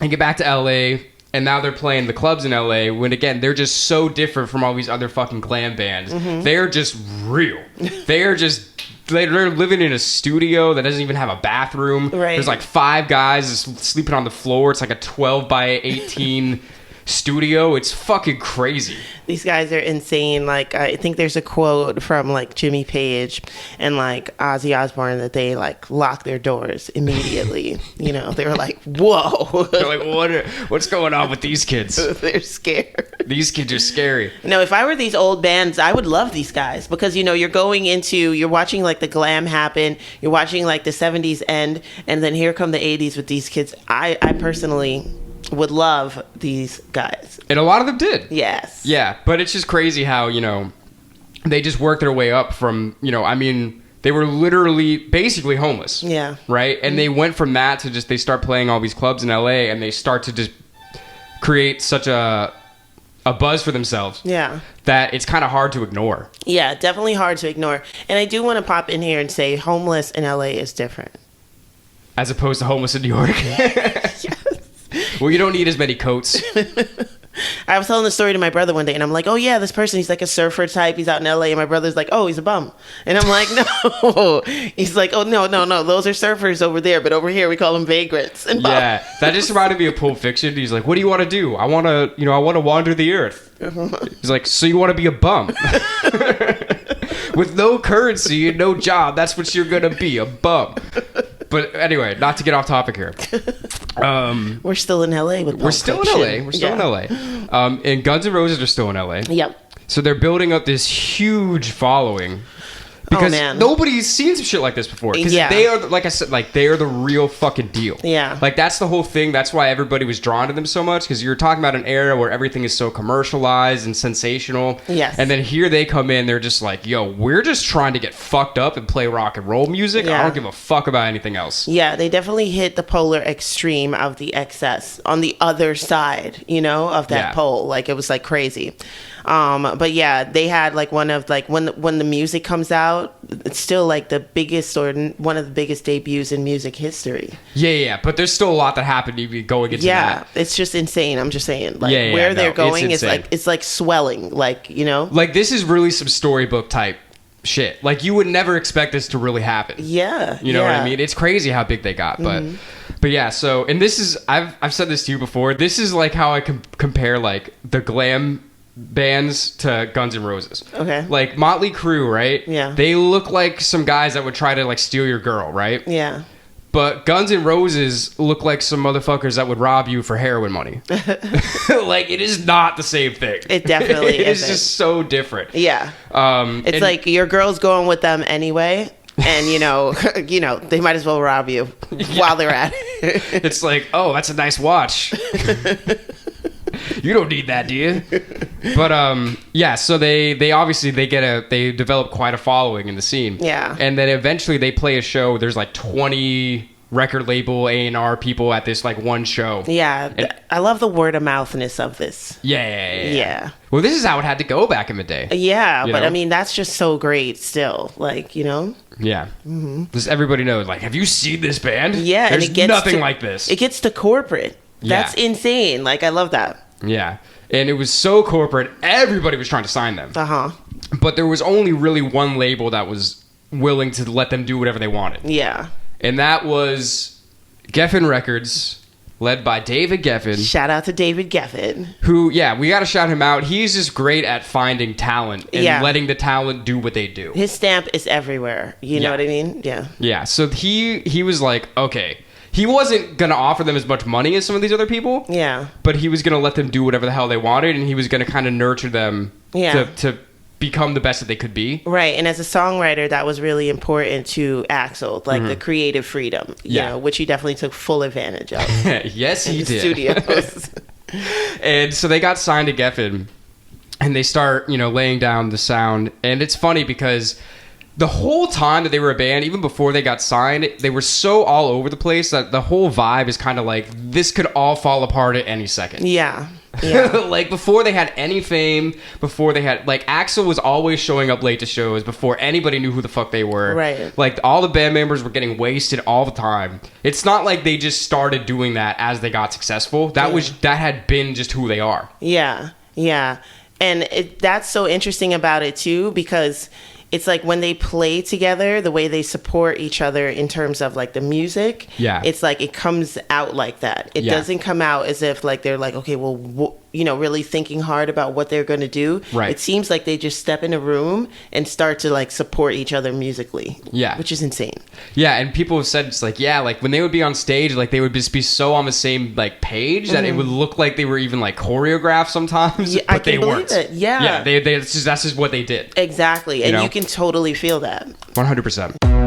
and get back to LA, and now they're playing the clubs in LA when, again, they're just so different from all these other fucking glam bands. They're just real. They're living in a studio that doesn't even have a bathroom. Right. There's like 5 guys sleeping on the floor. It's like a 12 by 18 studio. It's fucking crazy. These guys are insane. Like, I think there's a quote from like Jimmy Page and like Ozzy Osbourne that they like lock their doors immediately. You know, they were like, whoa. They're like, what's going on with these kids? They're scared. These kids are scary. No, if I were these old bands, I would love these guys because, you know, you're watching like the glam happen. You're watching like the 70s end. And then here come the 80s with these kids. I personally would love these guys. And a lot of them did. Yes. Yeah, but it's just crazy how, you know, they just worked their way up from, you know, I mean, they were literally basically homeless. Yeah. Right? And they went from that to just, they start playing all these clubs in LA and they start to just create such a buzz for themselves. Yeah. That it's kind of hard to ignore. Yeah, definitely hard to ignore. And I do want to pop in here and say homeless in LA is different. As opposed to homeless in New York. Yes. Well, you don't need as many coats. I was telling the story to my brother one day, and I'm like, oh, yeah, this person, he's like a surfer type. He's out in L.A., and my brother's like, oh, he's a bum. And I'm like, no. He's like, oh, no. Those are surfers over there, but over here we call them vagrants. And yeah, that just reminded me of Pulp Fiction. He's like, what do you want to do? I want to wander the earth. He's like, so you want to be a bum? With no currency and no job, that's what you're going to be, a bum. But anyway, not to get off topic here. We're still in LA with Pulp Fiction. We're still in LA. And Guns N' Roses are still in LA. Yep. So they're building up this huge following. Because nobody's seen some shit like this before. Because they are, like I said, like they are the real fucking deal. Yeah. Like that's the whole thing. That's why everybody was drawn to them so much. Because you're talking about an era where everything is so commercialized and sensational. Yes. And then here they come in. They're just like, yo, we're just trying to get fucked up and play rock and roll music. Yeah. I don't give a fuck about anything else. Yeah, they definitely hit the polar extreme of the excess on the other side, you know, of that pole. Like it was like crazy. But yeah, they had like one of like when the music comes out, it's still like the biggest or one of the biggest debuts in music history. Yeah. But there's still a lot that happened even going into that. Yeah, it's just insane. I'm just saying, like where they're going is like it's like swelling, like, you know. Like this is really some storybook type shit. Like you would never expect this to really happen. Yeah. You know what I mean? It's crazy how big they got, but yeah, so, and this is, I've said this to you before, this is like how I compare like the glam bands to Guns N' Roses. Okay. Like Motley Crue, right? Yeah. They look like some guys that would try to like steal your girl, right? Yeah. But Guns N' Roses look like some motherfuckers that would rob you for heroin money. Like, it is not the same thing. It definitely isn't. It is just so different. Yeah. It's like your girl's going with them anyway. And, you know, they might as well rob you while they're at it. It's like, oh, that's a nice watch. You don't need that, do you? But yeah, so they obviously they develop quite a following in the scene. Yeah. And then eventually they play a show. There's like 20 record label A&R people at this like one show. Yeah. And I love the word of mouthness of this. Yeah. Well, this is how it had to go back in the day. Yeah, but I mean that's just so great still. Like, you know? Yeah. Because everybody knows, like, have you seen this band? Yeah. There's and it gets nothing like this. It gets to corporate. That's insane. Like, I love that. Yeah. And it was so corporate, everybody was trying to sign them. Uh-huh. But there was only really one label that was willing to let them do whatever they wanted. Yeah. And that was Geffen Records, led by David Geffen. Shout out to David Geffen. Who, we got to shout him out. He's just great at finding talent and letting the talent do what they do. His stamp is everywhere. You know what I mean? Yeah. Yeah. So he was like, okay. He wasn't going to offer them as much money as some of these other people. Yeah. But he was going to let them do whatever the hell they wanted, and he was going to kind of nurture them to become the best that they could be. Right. And as a songwriter, that was really important to Axl, like the creative freedom, you know, which he definitely took full advantage of. Yes, he did. Studios. And so they got signed to Geffen, and they start, laying down the sound. And it's funny because the whole time that they were a band, even before they got signed, they were so all over the place that the whole vibe is kind of like, this could all fall apart at any second. Yeah. Yeah. Like before they had any fame, before they had like Axl was always showing up late to shows before anybody knew who the fuck they were. Right. Like all the band members were getting wasted all the time. It's not like they just started doing that as they got successful. That had been just who they are. Yeah. Yeah. And that's so interesting about it too, because it's like when they play together, the way they support each other in terms of like the music, it's like it comes out like that. It doesn't come out as if like they're like, okay, well, really thinking hard about what they're going to do. Right. It seems like they just step in a room and start to like support each other musically. Yeah. Which is insane. Yeah, and people have said it's like, like when they would be on stage, like they would just be so on the same like page that it would look like they were even like choreographed sometimes, yeah, but I can they believe weren't. It. Yeah. Yeah, that's just what they did. Exactly. And you can totally feel that. 100%.